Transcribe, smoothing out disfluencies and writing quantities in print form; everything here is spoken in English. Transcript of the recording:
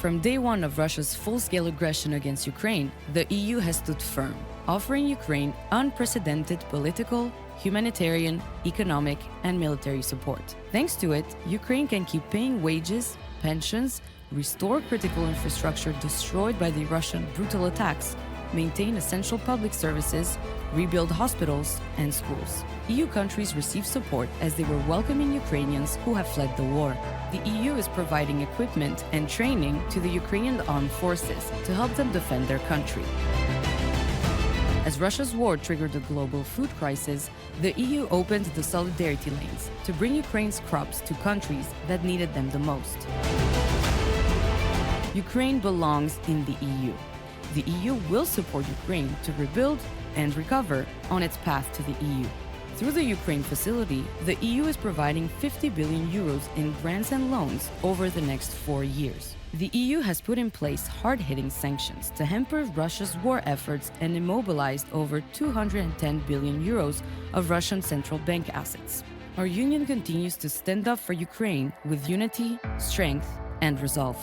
From day one of Russia's full-scale aggression against Ukraine, the EU has stood firm, offering Ukraine unprecedented political, humanitarian, economic, and military support. Thanks to it, Ukraine can keep paying wages, pensions, restore critical infrastructure destroyed by the Russian brutal attacks, maintain essential public services, rebuild hospitals and schools. EU countries receive support as they were welcoming Ukrainians who have fled the war. The EU is providing equipment and training to the Ukrainian armed forces to help them defend their country. As Russia's war triggered a global food crisis, the EU opened the solidarity lanes to bring Ukraine's crops to countries that needed them the most. Ukraine belongs in the EU. The EU will support Ukraine to rebuild and recover on its path to the EU. Through the Ukraine facility, the EU is providing 50 billion euros in grants and loans over the next 4 years. The EU has put in place hard-hitting sanctions to hamper Russia's war efforts and immobilized over 210 billion euros of Russian central bank assets. Our union continues to stand up for Ukraine with unity, strength, and resolve.